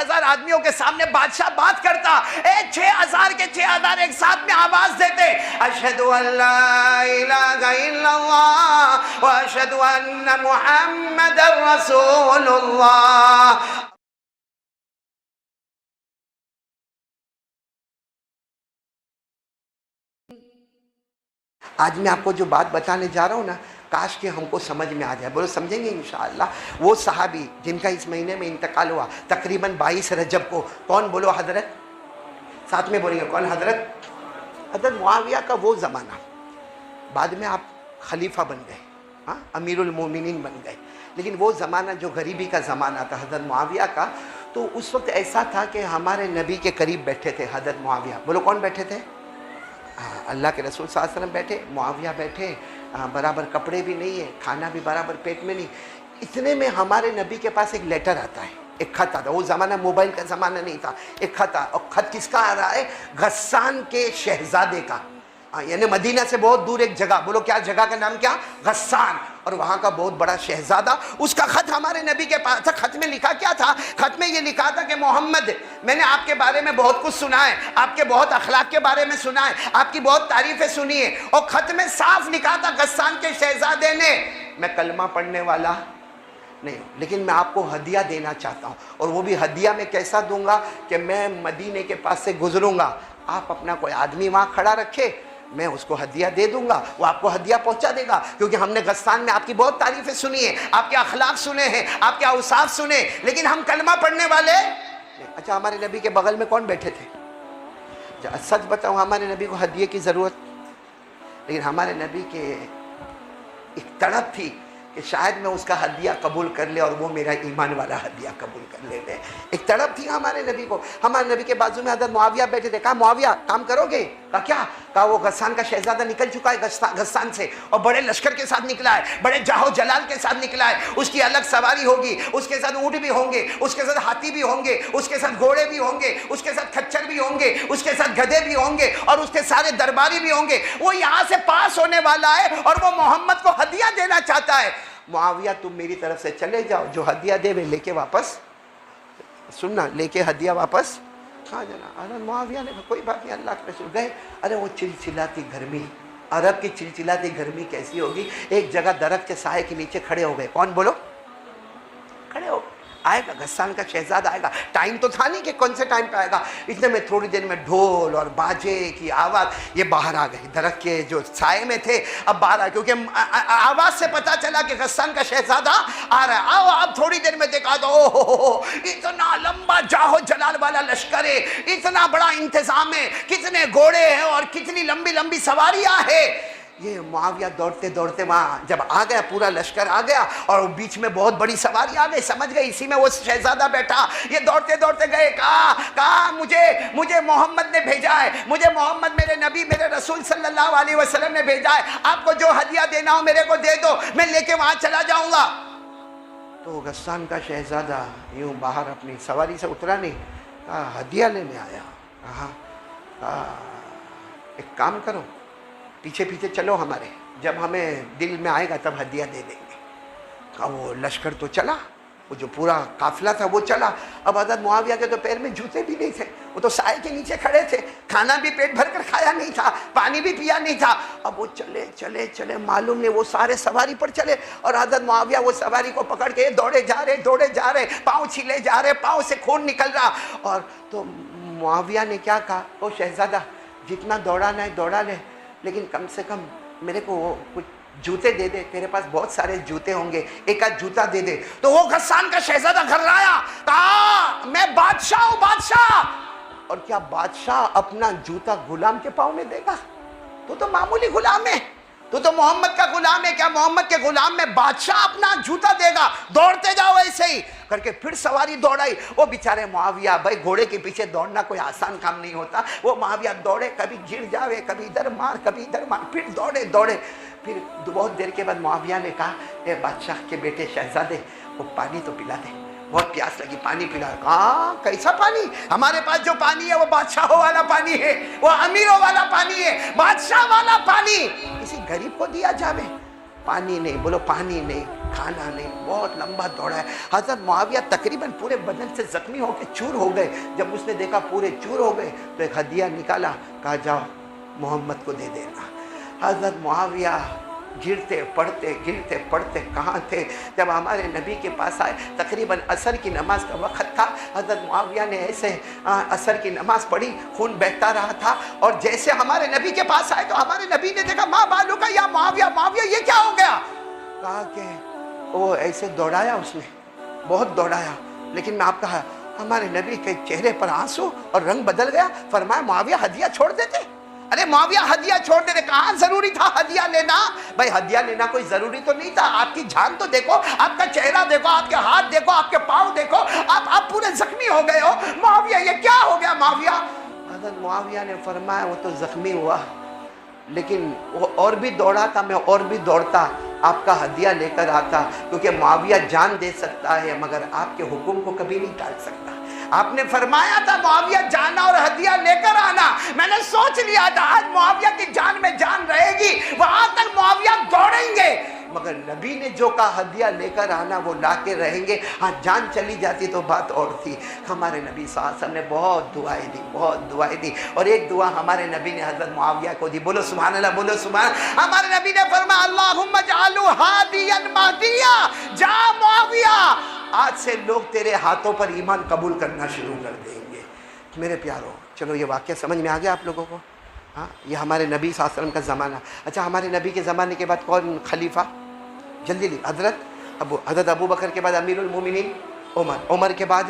6000 آدمیوں کے سامنے بادشاہ بات کرتا، 6000 کے 6000 ایک ساتھ میں آواز دیتے، اشہد ان لا الہ الا اللہ واشہد ان محمد رسول اللہ۔ آج میں آپ کو جو بات بتانے جا رہا ہوں نا، کاش کہ ہم کو سمجھ میں آ جائے۔ بولو سمجھیں گے انشاءاللہ؟ وہ صحابی جن کا اس مہینے میں انتقال ہوا تقریباً 22 رجب کو، کون بولو حضرت؟ ساتھ میں بولیں گے کون؟ حضرت معاویہ کا وہ زمانہ، بعد میں آپ خلیفہ بن گئے، ہاں امیر المومنین بن گئے، لیکن وہ زمانہ جو غریبی کا زمانہ تھا حضرت معاویہ کا، تو اس وقت ایسا تھا کہ ہمارے نبی کے قریب بیٹھے تھے حضرت معاویہ۔ بولو کون بیٹھے تھے؟ اللہ کے رسول صلی اللہ علیہ وسلم بیٹھے، معاویہ بیٹھے، برابر کپڑے بھی نہیں ہے، کھانا بھی برابر پیٹ میں نہیں۔ اتنے میں ہمارے نبی کے پاس ایک لیٹر آتا ہے، ایک خط آتا ہے۔ وہ زمانہ موبائل کا زمانہ نہیں تھا، ایک خط آتا، اور خط کس کا آ رہا ہے؟ غسان کے شہزادے کا، یعنی مدینہ سے بہت دور ایک جگہ، بولو کیا جگہ کا نام کیا؟ غسان، اور وہاں کا بہت بڑا شہزادہ، اس کا خط ہمارے نبی کے پاس تھا۔ خط میں لکھا کیا تھا؟ خط میں یہ لکھا تھا کہ محمد، میں نے آپ کے بارے میں بہت کچھ سنا ہے، آپ کے بہت اخلاق کے بارے میں سنا ہے، آپ کی بہت تعریفیں سنی ہے، اور خط میں صاف لکھا تھا غسان کے شہزادے نے، میں کلمہ پڑھنے والا نہیں ہوں، لیکن میں آپ کو ہدیہ دینا چاہتا ہوں، اور وہ بھی ہدیہ میں کیسا دوں گا کہ میں مدینے کے پاس سے گزروں گا، آپ اپنا کوئی آدمی وہاں کھڑا رکھے، میں اس کو ہدیہ دے دوں گا، وہ آپ کو ہدیہ پہنچا دے گا، کیونکہ ہم نے غسان میں آپ کی بہت تعریفیں سنی ہیں، آپ کے اخلاق سنے ہیں، آپ کے اوصاف سنے، لیکن ہم کلمہ پڑھنے والے نہیں۔ اچھا ہمارے نبی کے بغل میں کون بیٹھے تھے؟ سچ بتاؤں، ہمارے نبی کو ہدیے کی ضرورت، لیکن ہمارے نبی کے ایک تڑپ تھی کہ شاید میں اس کا ہدیہ قبول کر لے اور وہ میرا ایمان والا ہدیہ قبول کر لے۔ ایک تڑپ تھی ہمارے نبی کو۔ ہمارے نبی کے بازو میں حضرت معاویہ بیٹھے تھے، کہا معاویہ کام کرو گے؟ کہا کیا؟ کہا وہ غسان کا شہزادہ نکل چکا ہے غسان سے، اور بڑے لشکر کے ساتھ نکلا ہے، بڑے جاہ و جلال کے ساتھ نکلا ہے، اس کی الگ سواری ہوگی، اس کے ساتھ اونٹ بھی ہوں گے، اس کے ساتھ ہاتھی بھی ہوں گے، اس کے ساتھ گھوڑے بھی ہوں گے، اس کے ساتھ کھچر بھی ہوں گے، اس کے ساتھ گدھے بھی ہوں گے، اور اس کے سارے درباری بھی ہوں گے، وہ یہاں سے پاس ہونے والا ہے اور وہ محمد کو ہدیہ دینا چاہتا ہے۔ معاویہ تم میری طرف سے چلے جاؤ، جو ہدیہ دے میں لے کے واپس، سننا، لے کے ہدیہ واپس کہاں جانا؟ ارے معاویہ نے کوئی بات نہیں، اللہ کے رسول گئے۔ ارے وہ چلچلاتی گرمی، عرب کی چلچلاتی گرمی کیسی ہوگی؟ ایک جگہ درخت کے سائے کے نیچے کھڑے ہو گئے، کون بولو؟ کھڑے ہو، آئے گا غسان کا شہزادہ آئے گا، ٹائم تو تھا نہیں کہ کون سے ٹائم پہ آئے گا، اتنے میں تھوڑی دیر میں ڈھول اور باجے کی آواز، یہ باہر آ گئی، درخت کے جو سائے میں تھے اب باہر آ، کیونکہ آواز سے پتا چلا کہ غسان کا شہزادہ آ رہا ہے۔ آؤ اب تھوڑی دیر میں دیکھا تو اتنا لمبا جاہو جلال والا لشکر ہے، اتنا بڑا انتظام ہے، کتنے گھوڑے ہیں اور کتنی لمبی لمبی سواریاں ہیں۔ یہ معاویہ دوڑتے دوڑتے وہاں جب آ گیا، پورا لشکر آ گیا اور بیچ میں بہت بڑی سواری آ گئی، سمجھ گئے اسی میں وہ شہزادہ بیٹھا۔ یہ دوڑتے دوڑتے گئے، کہا مجھے محمد نے بھیجا ہے، مجھے محمد میرے نبی میرے رسول صلی اللہ علیہ وسلم نے بھیجا ہے، آپ کو جو ہدیہ دینا ہو میرے کو دے دو، میں لے کے وہاں چلا جاؤں گا۔ تو غسان کا شہزادہ یوں باہر اپنی سواری سے اترا نہیں، کہا ہدیہ لینے آیا؟ کہا ایک کام کرو، پیچھے پیچھے چلو ہمارے، جب ہمیں دل میں آئے گا تب ہدیہ دے دیں گے۔ کہا وہ لشکر تو چلا، وہ جو پورا قافلہ تھا وہ چلا۔ اب حضرت معاویہ کے تو پیر میں جوتے بھی نہیں تھے، وہ تو سائے کے نیچے کھڑے تھے، کھانا بھی پیٹ بھر کر کھایا نہیں تھا، پانی بھی پیا نہیں تھا۔ اب وہ چلے چلے چلے، معلوم نہیں وہ سارے سواری پر چلے، اور حضرت معاویہ وہ سواری کو پکڑ کے دوڑے جا رہے، پاؤں چھیلے جا رہے، پاؤں سے خون نکل رہا۔ اور تو معاویہ نے کیا کہا، او شہزادہ جتنا دوڑانا ہے دوڑا لے، لیکن کم سے کم میرے کو کچھ جوتے دے دے، تیرے پاس بہت سارے جوتے ہوں گے، ایک آدھ جوتا دے دے۔ تو وہ غسان کا شہزادہ گھررایا، کہا میں بادشاہ ہوں، بادشاہ۔ اور کیا بادشاہ اپنا جوتا غلام کے پاؤں میں دے گا؟ تو معمولی غلام ہے، تو محمد کا غلام ہے، کیا محمد کے غلام میں بادشاہ اپنا جوتا دے گا؟ دوڑتے جاؤ ایسے ہی کر کے پھر سواری دوڑائی۔ وہ بیچارے معاویہ، بھائی گھوڑے کے پیچھے دوڑنا کوئی آسان کام نہیں ہوتا، وہ معاویہ دوڑے، کبھی گر جاوے، کبھی ادھر مار کبھی ادھر مار، پھر دوڑے۔ پھر بہت دیر کے بعد معاویہ نے کہا، اے بادشاہ کے بیٹے شہزادے، وہ پانی تو پلا دے، بہت پیاس لگی، پانی پلا۔ کہاں کیسا پانی؟ ہمارے پاس جو پانی ہے وہ بادشاہوں والا پانی ہے، وہ امیروں والا پانی ہے، بادشاہ والا پانی کسی غریب کو دیا جاوے؟ پانی نہیں، بولو پانی نہیں۔ کھانا نہیں, بہت لمبا دوڑا ہے. حضرت معاویہ تقریباً پورے بدن سے زخمی ہو کے چور ہو گئے. جب اس نے دیکھا پورے چور ہو گئے تو ایک ہدیہ نکالا, کہا جاؤ محمد کو دے دینا. حضرت معاویہ گرتے پڑھتے کہاں تھے؟ جب ہمارے نبی کے پاس آئے, تقریباً عصر کی نماز کا وقت تھا. حضرت معاویہ نے ایسے عصر کی نماز پڑھی, خون بہتا رہا تھا, اور جیسے ہمارے نبی کے پاس آئے تو ہمارے نبی نے دیکھا, ماں بالو کا یا معاویہ, معاویہ یہ کیا ہو گیا؟ کہا کہ وہ ایسے دوڑایا, اس نے بہت دوڑایا, لیکن میں آپ کہا ہمارے نبی کے چہرے پر آنسو اور رنگ بدل گیا. فرمایا معاویہ ہدیہ چھوڑ دیتے. ارے معاویہ ہدیہ چھوڑ دیتے, کہاں ضروری تھا ہدیہ لینا؟ بھائی ہدیہ لینا کوئی ضروری تو نہیں تھا. آپ کی جان تو دیکھو, آپ کا چہرہ دیکھو, آپ کے ہاتھ دیکھو, آپ کے پاؤں دیکھو, آپ پورے زخمی ہو گئے ہو. معاویہ یہ کیا ہو گیا معاویہ؟ حضرت معاویہ نے فرمایا وہ تو زخمی ہوا, لیکن وہ اور بھی دوڑا تھا, میں اور بھی دوڑتا, آپ کا ہدیہ لے کر آتا, کیونکہ معاویہ جان دے سکتا ہے مگر آپ کے حکم کو کبھی نہیں ٹال سکتا. آپ نے فرمایا تھا معاویہ جانا اور ہدیہ لے کر آنا. میں نے سوچ لیا تھا آج معاویہ کی جان میں جان رہے گی, وہاں تک معاویہ دوڑیں گے, مگر نبی نے جو کہا ہدیہ لے کر آنا وہ لا کے رہیں گے. ہاں جان چلی جاتی تو بات اور تھی. ہمارے نبی صلی اللہ علیہ وسلم نے بہت دعائیں دی, اور ایک دعا ہمارے نبی نے حضرت معاویہ کو دی. بولو سبحان اللہ, بولو سبحان. ہمارے نبی نے فرمایا اللہم اجعلہ ہادیا مہدیا, جا معاویہ آج سے لوگ تیرے ہاتھوں پر ایمان قبول کرنا شروع کر دیں گے. میرے پیارو, چلو یہ واقعہ سمجھ میں آ گیا آپ لوگوں کو؟ ہاں, یہ ہمارے نبی صلی اللہ علیہ وسلم کا زمانہ. اچھا, ہمارے نبی کے زمانے کے بعد کون خلیفہ؟ جلدی لی. حضرت ابو بکر کے بعد امیر المومنین عمر کے بعد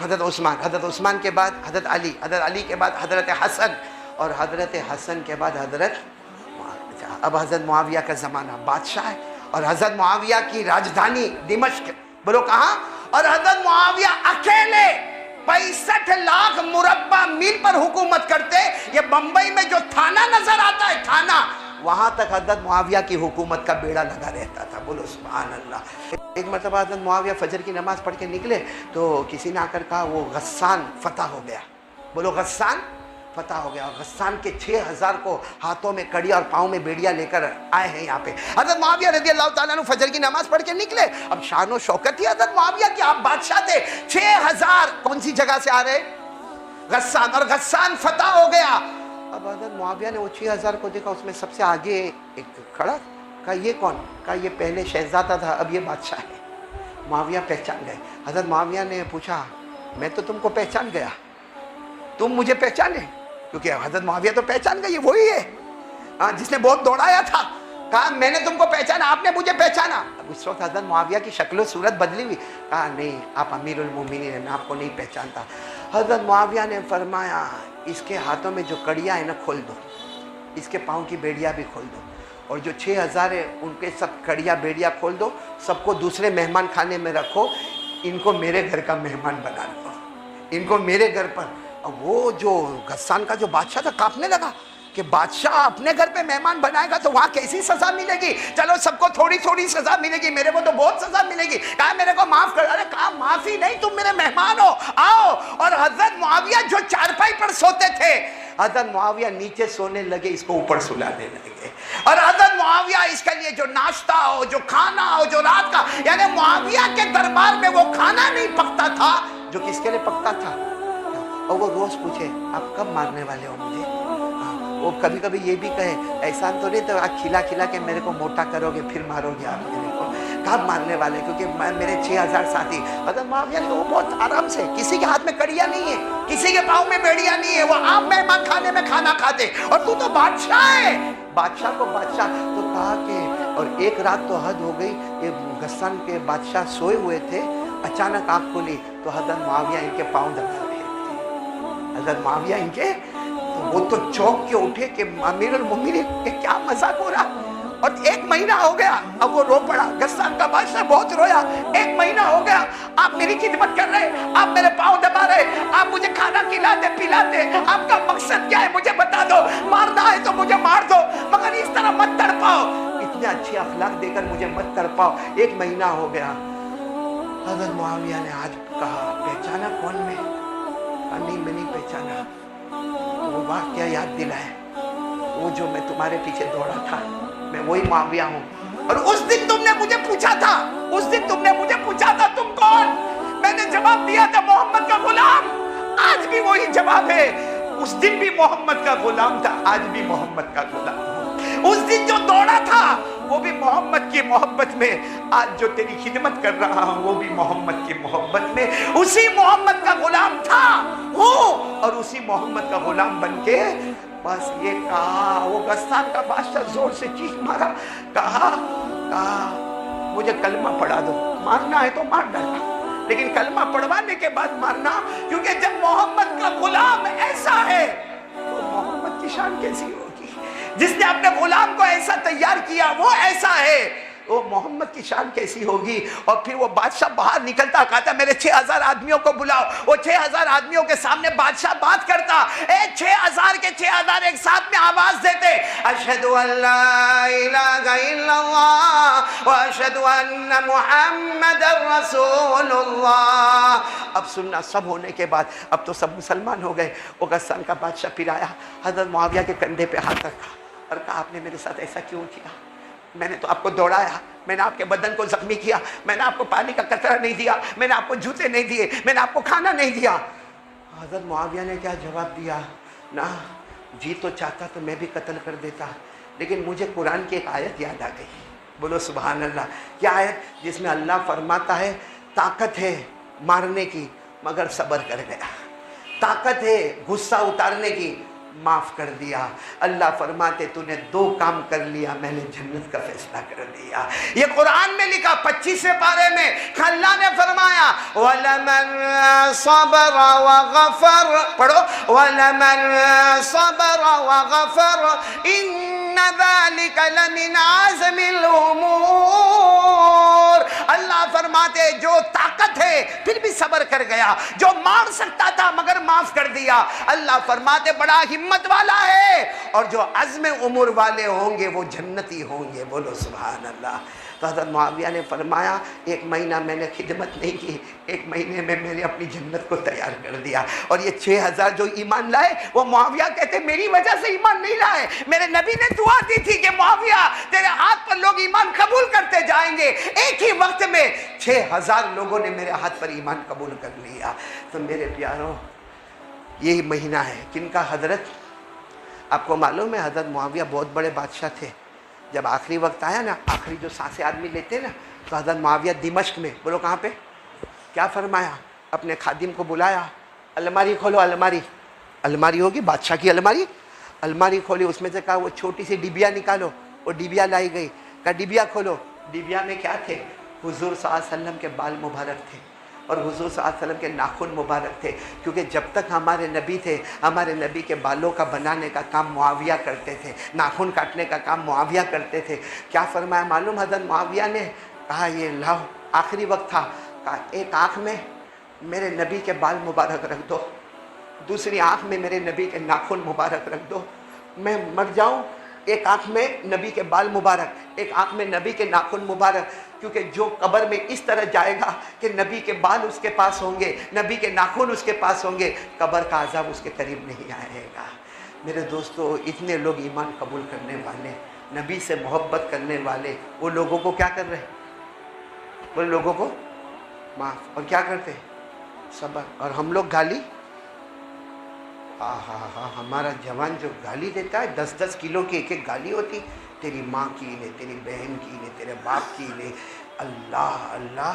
حضرت عثمان کے بعد حضرت علی کے بعد حضرت حسن, اور حضرت حسن کے بعد حضرت معاویہ. اب حضرت معاویہ کا زمانہ, بادشاہ ہے, اور حضرت معاویہ کی راجدھانی دمشق. بولو کہاں؟ اور حضرت معاویہ اکیلے 65 لاکھ مربع میل پر حکومت کرتے. یہ بمبئی میں جو تھانہ نظر آتا ہے, تھانہ, وہاں تک حضرت معاویہ کی حکومت کا بیڑا لگا رہتا تھا. بولو سبحان اللہ. ایک مرتبہ حضرت معاویہ فجر کی نماز پڑھ کے نکلے تو کسی نے آ کر کہا وہ غسان فتح ہو گیا. بولو غسان فتح ہو گیا. غسان کے 6000 کو ہاتھوں میں کڑی اور پاؤں میں بیڑیاں لے کر آئے ہیں یہاں پہ. حضرت معاویہ رضی اللہ تعالیٰ عنہ فجر کی نماز پڑھ کے نکلے. اب شان و شوکت تھی حضرت معاویہ کی, آپ بادشاہ تھے. 6000 کون سی جگہ سے آ رہے؟ غسان, اور غسان فتح ہو گیا. اب حضرت معاویہ نے وہ 6000 کو دیکھا, اس میں سب سے آگے ایک کھڑا, کہا یہ کون؟ کہا یہ پہلے شہزادہ تھا, اب یہ بادشاہ ہے. معاویہ پہچان گئے. حضرت معاویہ نے پوچھا میں تو تم کو پہچان گیا, تم مجھے پہچانے؟ کیونکہ حضرت معاویہ تو پہچان گئے, یہ وہی ہے جس نے بہت دوڑایا تھا. کہا میں نے تم کو پہچانا, آپ نے مجھے پہچانا. اب اس وقت حضرت معاویہ کی شکل و صورت بدلی ہوئی. کہا نہیں, آپ امیر المومنین ہیں, میں آپ کو نہیں پہچانتا. حضرت معاویہ نے فرمایا اس کے ہاتھوں میں جو کڑیاں ہیں نا کھول دو, اس کے پاؤں کی بیڑیاں بھی کھول دو, اور جو 6000 ہے ان کے سب کڑیاں بیڑیاں کھول دو, سب کو دوسرے مہمان خانے میں رکھو, ان کو میرے گھر کا مہمان بنا لو, ان کو میرے گھر پر. اب وہ جو غسان کا جو بادشاہ تھا کانپنے لگا کہ بادشاہ اپنے گھر پہ مہمان بنائے گا تو وہاں کیسی سزا ملے گی؟ چلو سب کو تھوڑی تھوڑی سزا ملے گی, میرے کو تو بہت سزا ملے گی. کہا میرے کو معاف کر. ارے کہا معافی نہیں, تم میرے مہمان ہو, آؤ. اور حضرت معاویہ جو چارپائی پر سوتے تھے, حضرت معاویہ نیچے سونے لگے, اس کو اوپر سلانے لگے. اور حضرت معاویہ اس کے لیے جو ناشتہ ہو, جو کھانا ہو, جو رات کا, یعنی معاویہ کے دربار میں وہ کھانا نہیں پکتا تھا جو کس کے لیے پکتا تھا. اور وہ روز پوچھے آپ کب مارنے والے ہو مجھے. وہ کبھی کبھی یہ بھی کہے احسان تو نہیں تو آپ کھلا کھلا کے میرے کو موٹا کرو گے پھر مارو گے آپ میرے کو, کب مارنے والے, کیونکہ میرے 6000 ساتھی. حضرت معاویہ نے وہ بہت آرام سے, کسی کے ہاتھ میں کڑیاں نہیں ہے, کسی کے پاؤں میں بیڑیاں نہیں ہے, وہ آپ مہمان خانے میں کھانا کھاتے, اور تو بادشاہ ہے. بادشاہ کو بادشاہ تو کہا کہ, اور ایک رات تو حد ہو گئی, یہ غسان کے بادشاہ سوئے ہوئے تھے, اچانک آنکھ کھلی تو حضرت معاویہ ان کے پاؤں دبا رہے تھے. حضرت معاویہ ان کے, وہ تو چوک کے اٹھے کہ امیر المومنین کہ کیا مذاق ہو رہا. اور 1 مہینہ ہو گیا, اب وہ رو پڑا. غسان کا بادشاہ بہت رویا, 1 مہینہ ہو گیا آپ میری خدمت کر رہے, آپ میرے پاؤں دبا رہے, آپ مجھے کھانا کھلاتے پلاتے, آپ کا مقصد کیا ہے مجھے بتا دو, مارنا ہے تو مجھے مار دو مگر اس طرح مت تڑپاؤ, اتنے اچھے اخلاق دے کر مجھے مت تڑپاؤ. 1 مہینہ ہو گیا. حضرت معاویہ نے آج کہا پہچانا کون میں؟ نہیں میں نہیں پہچانا. تو وہ واقعہ یاد دلائے, وہ جو میں تمہارے پیچھے دوڑا تھا, میں وہی معاویہ ہوں. اور اس دن تم نے مجھے پوچھا تھا، اس دن تم نے مجھے پوچھا تھا تم کون؟ میں نے جواب دیا تھا محمد کا غلام۔ آج بھی وہی جواب ہے، اس دن بھی محمد کا غلام تھا، آج بھی محمد کا غلام ہوں۔ اس دن جو دوڑا تھا وہ بھی محمد کی محبت میں، آج جو تیری خدمت کر رہا ہوں وہ بھی محمد کی محبت میں، اسی محمد کا غلام تھا ہوں، اور اسی محمد کا غلام بن کے بس یہ کہا، وہ غسان کا بادشاہ زور سے چیخ مارا، کہا مجھے کلمہ پڑھا دو، مارنا ہے تو مار ڈالنا، لیکن کلمہ پڑھوانے کے بعد مارنا، کیونکہ جب محمد کا غلام ایسا ہے تو محمد کی شان کیسی ہوگی؟ جس نے اپنے غلام کو ایسا تیار کیا وہ ایسا ہے، وہ محمد کی شان کیسی ہوگی؟ اور پھر وہ بادشاہ باہر نکلتا، کہتا میرے 6000 آدمیوں کو بلاؤ، وہ 6000 آدمیوں کے سامنے بادشاہ بات کرتا، 6000 کے 6000 ایک ساتھ میں آواز دیتے، اشہد ان لا الہ الا اللہ واشہد ان محمد رسول اللہ۔ اب سننا، سب ہونے کے بعد اب تو سب مسلمان ہو گئے، وہ غسان کا بادشاہ پھر آیا، حضرت معاویہ کے کندھے پہ ہاتھ رکھا اور کہا آپ نے میرے ساتھ ایسا کیوں کیا؟ میں نے تو آپ کو دوڑایا، میں نے آپ کے بدن کو زخمی کیا، میں نے آپ کو پانی کا قطرہ نہیں دیا، میں نے آپ کو جوتے نہیں دیے، میں نے آپ کو کھانا نہیں دیا۔ حضرت معاویہ نے کیا جواب دیا؟ نا جی تو چاہتا تو میں بھی قتل کر دیتا، لیکن مجھے قرآن کی ایک آیت یاد آ گئی، بولو سبحان اللہ۔ کیا آیت؟ جس میں اللہ فرماتا ہے طاقت ہے مارنے کی مگر صبر کر گیا، طاقت ہے غصہ اتارنے کی معاف کر دیا۔ اللہ فرماتے تو نے 2 کام کر لیا، میں نے جنت کا فیصلہ کر دیا۔ یہ قرآن میں لکھا 25ویں پارے میں، اللہ نے فرمایا وَلَمَنْ صَبَرَ وَغَفَرَ، پڑھو وَلَمَنْ صَبَرَ وَغَفَرَ إِنَّ ذَلِكَ لَمِنْ عَزْمِ الْأُمُورِ۔ اللہ فرماتے جو طاقت ہے پھر بھی صبر کر گیا، جو مار سکتا تھا مگر معاف کر دیا، اللہ فرماتے بڑا ہمت والا ہے، اور جو عزم امور والے ہوں گے وہ جنتی ہوں گے، بولو سبحان اللہ۔ تو حضرت معاویہ نے فرمایا 1 مہینہ میں نے خدمت نہیں کی، 1 مہینے میں میں نے اپنی جنت کو تیار کر دیا۔ اور یہ 6000 جو ایمان لائے وہ معاویہ کہتے میری وجہ سے ایمان نہیں لائے، میرے نبی نے دعا دی تھی کہ معاویہ تیرے ہاتھ پر لوگ ایمان قبول کرتے جائیں گے، ایک ہی وقت میں 6000 لوگوں نے میرے ہاتھ پر ایمان قبول کر لیا۔ تو میرے پیاروں یہی مہینہ ہے کن کا؟ حضرت، آپ کو معلوم ہے حضرت معاویہ بہت بڑے بادشاہ تھے، جب آخری وقت آیا نا، آخری جو سانسیں آدمی لیتے نا، تو حضرت معاویہ دمشق میں، بولو کہاں پہ، کیا فرمایا؟ اپنے خادم کو بلایا، الماری کھولو، الماری ہوگی بادشاہ کی الماری کھولی، اس میں سے کہا وہ چھوٹی سی ڈبیا نکالو، وہ ڈبیا لائی گئی، کہا ڈبیا کھولو، ڈبیا میں کیا تھے؟ حضور صلی اللہ علیہ وسلم کے بال مبارک تھے، اور حضور صلی اللہ علیہ وسلم کے ناخن مبارک تھے، کیونکہ جب تک ہمارے نبی تھے ہمارے نبی کے بالوں کا بنانے کا کام معاویہ کرتے تھے، ناخن کاٹنے کا کام معاویہ کرتے تھے۔ کیا فرمایا معلوم؟ حضرت معاویہ نے کہا یہ لاؤ، آخری وقت تھا، کہا ایک آنکھ میں میرے نبی کے بال مبارک رکھ دو، دوسری آنکھ میں میرے نبی کے ناخن مبارک رکھ دو، میں مر جاؤں ایک آنکھ میں نبی کے بال مبارک، ایک آنکھ میں نبی کے ناخن مبارک، کیونکہ جو قبر میں اس طرح جائے گا کہ نبی کے بال اس کے پاس ہوں گے، نبی کے ناخن اس کے پاس ہوں گے، قبر کا عذاب اس کے قریب نہیں آئے گا۔ میرے دوستو، اتنے لوگ ایمان قبول کرنے والے، نبی سے محبت کرنے والے، وہ لوگوں کو کیا کر رہے ہیں؟ وہ لوگوں کو معاف، اور کیا کرتے ہیں؟ صبر۔ اور ہم لوگ گالی، ہمارا جوان جو گالی دیتا ہے 10-10 کلو کی ایک گالی ہوتی، تیری ماں کی لے، تیری بہن کی لے، تیرے باپ کی لے، اللہ اللہ،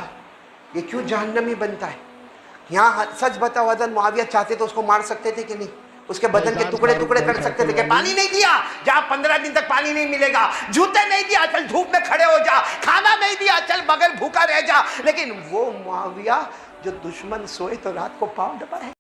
یہ کیوں جہنمی بنتا ہے؟ یہاں سچ بتاؤ، حضرت معاویہ چاہتے تو اس کو مار سکتے تھے کہ نہیں؟ اس کے بدن کے ٹکڑے ٹکڑے کر سکتے تھے کہ پانی نہیں دیا جہاں 15 دن تک پانی نہیں ملے گا، جوتے نہیں دیا چل دھوپ میں کھڑے ہو جا، کھانا نہیں دیا چل بغیر بھوکا رہ جا، لیکن وہ معاویہ جو دشمن سوئے تو رات کو پاؤں دبائے۔